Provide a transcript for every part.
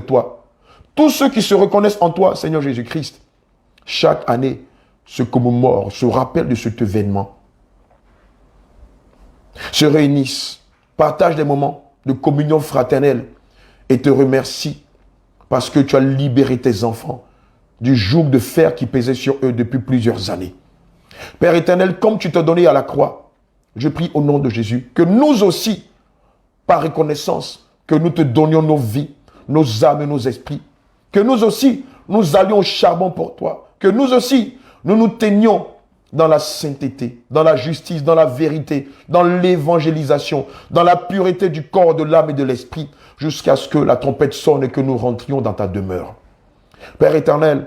toi. Tous ceux qui se reconnaissent en toi, Seigneur Jésus-Christ, chaque année se commémorent, se rappellent de cet événement, se réunissent, partagent des moments de communion fraternelle et te remercient parce que tu as libéré tes enfants du joug de fer qui pesait sur eux depuis plusieurs années. Père éternel, comme tu t'as donné à la croix, je prie au nom de Jésus que nous aussi, par reconnaissance, que nous te donnions nos vies, nos âmes et nos esprits, que nous aussi, nous allions au charbon pour toi, que nous aussi, nous nous tenions dans la sainteté, dans la justice, dans la vérité, dans l'évangélisation, dans la pureté du corps, de l'âme et de l'esprit, jusqu'à ce que la trompette sonne et que nous rentrions dans ta demeure. Père éternel,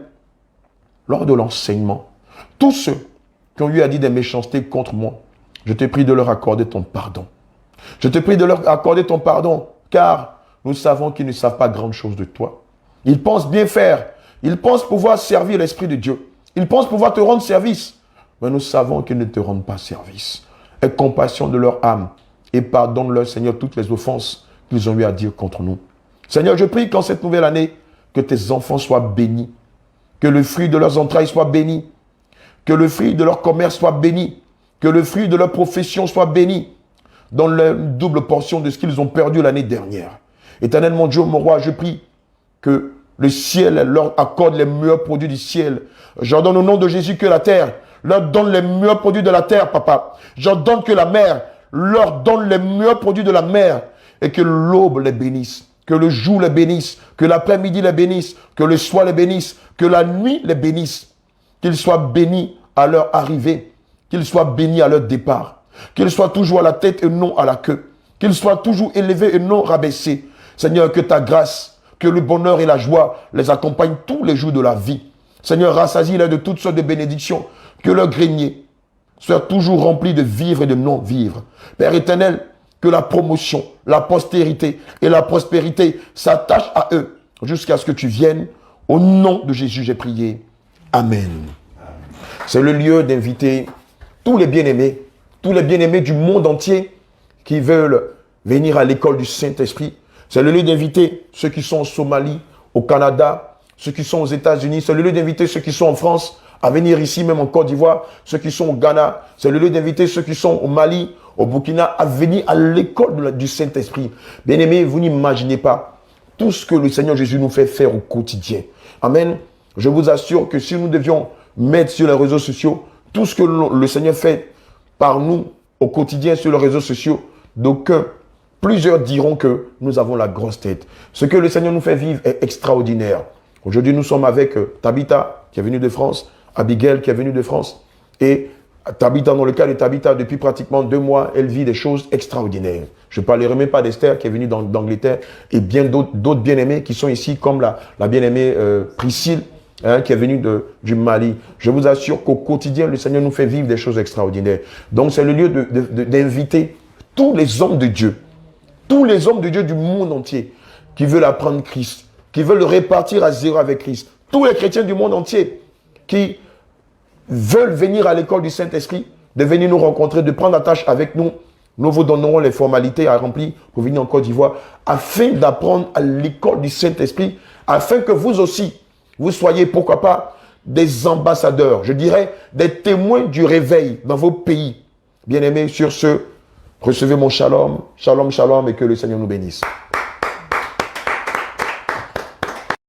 lors de l'enseignement, tous ceux qui ont eu à dire des méchancetés contre moi, je te prie de leur accorder ton pardon. Je te prie de leur accorder ton pardon, car nous savons qu'ils ne savent pas grande chose de toi. Ils pensent bien faire, ils pensent pouvoir servir l'Esprit de Dieu, ils pensent pouvoir te rendre service, mais nous savons qu'ils ne te rendent pas service. Aie compassion de leur âme et pardonne-leur, Seigneur, toutes les offenses qu'ils ont eu à dire contre nous. Seigneur, je prie qu'en cette nouvelle année, que tes enfants soient bénis, que le fruit de leurs entrailles soit béni, que le fruit de leur commerce soit béni, que le fruit de leur profession soit béni, dans leur double portion de ce qu'ils ont perdu l'année dernière. Éternel mon Dieu, mon roi, je prie que le ciel leur accorde les meilleurs produits du ciel. J'ordonne au nom de Jésus que la terre leur donne les meilleurs produits de la terre, papa. J'ordonne que la mer leur donne les meilleurs produits de la mer et que l'aube les bénisse, que le jour les bénisse, que l'après-midi les bénisse, que le soir les bénisse, que la nuit les bénisse. Qu'ils soient bénis à leur arrivée, qu'ils soient bénis à leur départ, qu'ils soient toujours à la tête et non à la queue, qu'ils soient toujours élevés et non rabaissés. Seigneur, que ta grâce, que le bonheur et la joie les accompagnent tous les jours de la vie. Seigneur, rassasie-les de toutes sortes de bénédictions, que leur grenier soit toujours rempli de vivre et de non-vivre. Père éternel, que la promotion, la postérité et la prospérité s'attachent à eux jusqu'à ce que tu viennes. Au nom de Jésus, j'ai prié. Amen. C'est le lieu d'inviter tous les bien-aimés du monde entier qui veulent venir à l'école du Saint-Esprit. C'est le lieu d'inviter ceux qui sont en Somalie, au Canada, ceux qui sont aux États-Unis. C'est le lieu d'inviter ceux qui sont en France à venir ici, même en Côte d'Ivoire, ceux qui sont au Ghana. C'est le lieu d'inviter ceux qui sont au Mali, au Burkina, à venir à l'école du Saint-Esprit. Bien-aimés, vous n'imaginez pas tout ce que le Seigneur Jésus nous fait faire au quotidien. Amen. Je vous assure que si nous devions mettre sur les réseaux sociaux tout ce que le Seigneur fait par nous au quotidien sur les réseaux sociaux, plusieurs diront que nous avons la grosse tête. Ce que le Seigneur nous fait vivre est extraordinaire. Aujourd'hui, nous sommes avec Tabitha, qui est venue de France, Abigail, qui est venue de France, et Tabitha, dans le cas de Tabitha, depuis pratiquement 2 mois, elle vit des choses extraordinaires. Je ne parlerai même pas d'Esther, qui est venue d'Angleterre, et bien d'autres bien-aimés qui sont ici, comme la bien-aimée Priscille, qui est venue du Mali. Je vous assure qu'au quotidien, le Seigneur nous fait vivre des choses extraordinaires. Donc, c'est le lieu d'inviter tous les hommes de Dieu, tous les hommes de Dieu du monde entier, qui veulent apprendre Christ, qui veulent répartir à zéro avec Christ. Tous les chrétiens du monde entier qui veulent venir à l'école du Saint-Esprit, de venir nous rencontrer, de prendre attache avec nous. Nous vous donnerons les formalités à remplir pour venir en Côte d'Ivoire, afin d'apprendre à l'école du Saint-Esprit, afin que vous aussi, vous soyez, pourquoi pas, des ambassadeurs, je dirais, des témoins du réveil dans vos pays. Bien-aimés, sur ce, recevez mon shalom, shalom, shalom, et que le Seigneur nous bénisse.